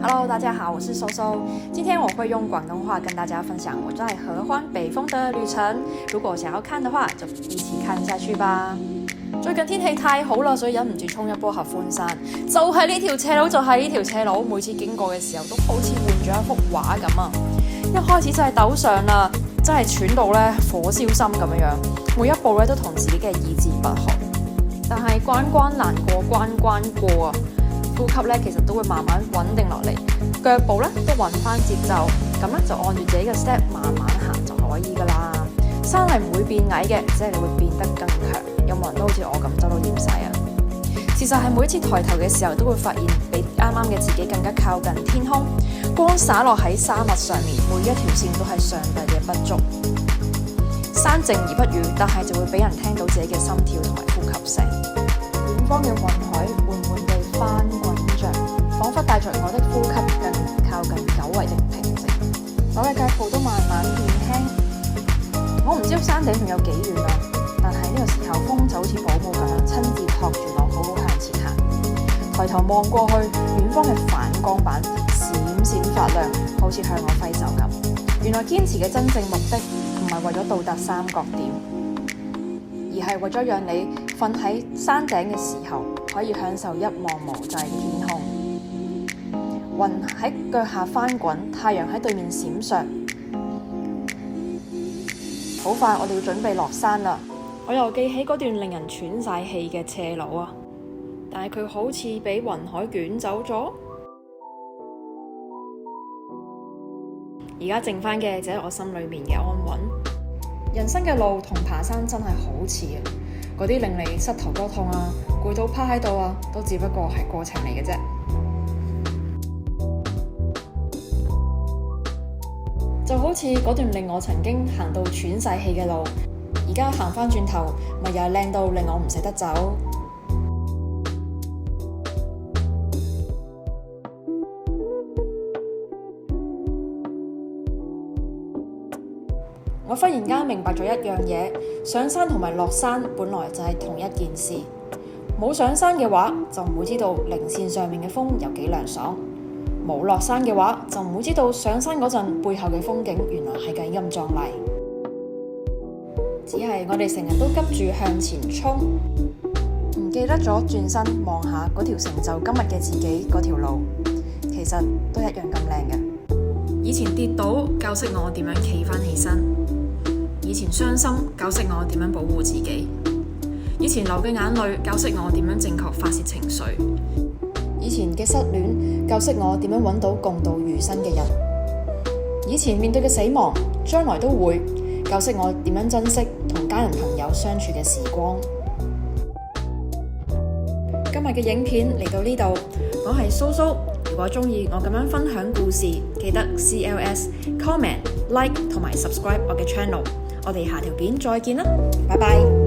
Hello， 大家好，我是收收。今天我会用廣東話跟大家分享我在合歡北峰的旅程。如果想要看的話，就一起看下去吧。最近天氣太好啦，所以忍唔住衝一波合歡山。就係呢條斜路，每次經過嘅時候都好似換咗一幅畫咁啊！一開始就係陡上啦，真係喘到咧火燒心咁樣，每一步咧都同自己嘅意志不合。但係關關難過關關過啊！呼吸咧其實都會慢慢穩定落嚟，腳步咧都揾翻節奏，咁咧就按住自己嘅 step 慢慢行就可以噶啦。山係唔會變矮嘅，即係你會變得更強。有冇人都好似我咁走到厭晒啊？事實係每次抬頭嘅時候都會發現比啱啱嘅自己更加靠近天空，光灑落喺沙漠上面，每一條線都係上帝嘅筆觸。山靜而不語，但係就會俾人聽到自己嘅心跳同埋呼吸聲。遠方嘅雲海緩緩地翻滾着，彷彿帶着我的呼吸更靠近久違的平靜。我嘅腳步都慢慢變輕，我唔知道山頂仲有幾遠啊！但係呢個時候，風就好似保姆咁樣親自托住我，好好向前行。抬頭望過去，遠方嘅反光板閃閃發亮，好似向我揮手咁。原來堅持嘅真正目的唔係為咗到達三角點，而係為咗讓你瞓喺山頂嘅時候，可以享受一望無際嘅天空。雲喺腳下翻滾，太陽喺對面閃爍。好快，我哋要準備落山啦！我又記起嗰段令人喘晒氣嘅斜路啊，但係佢好似俾雲海捲走咗。而家剩翻嘅就係我心裏面嘅安穩。人生嘅路同爬山真係好似啊，嗰啲令你膝頭哥痛啊、攰到趴喺度啊，都只不過係過程嚟嘅啫。就好似嗰段令我曾經行到喘晒氣嘅路，而家行翻轉頭，咪又係靚到令我唔捨得走。我忽然間明白咗一樣嘢，上山同埋落山本來就係同一件事。冇上山嘅話，就唔會知道稜線上面嘅風有幾涼爽；冇落山嘅話，就唔會知道上山嗰陣背後嘅風景原來係幾咁壯麗。只係我哋成日都急住向前衝，唔記得咗轉身望下嗰條成就今日嘅自己嗰條路，其實都一樣咁靚嘅。以前跌倒教識我點樣企返起身，以前傷心教識我點樣保護自己，以前流嘅眼淚教識我點樣正確發洩情緒，以前嘅失戀教識我點樣揾到共度餘生嘅人，以前面對嘅死亡將來都會教識我點樣珍惜同家人朋友相處嘅時光。今日嘅影片嚟到呢度，我係蘇蘇。如果鍾意我咁樣分享故事，記得 CLS、comment、like 同埋 subscribe 我嘅 channel。我哋下條片再見啦，拜拜。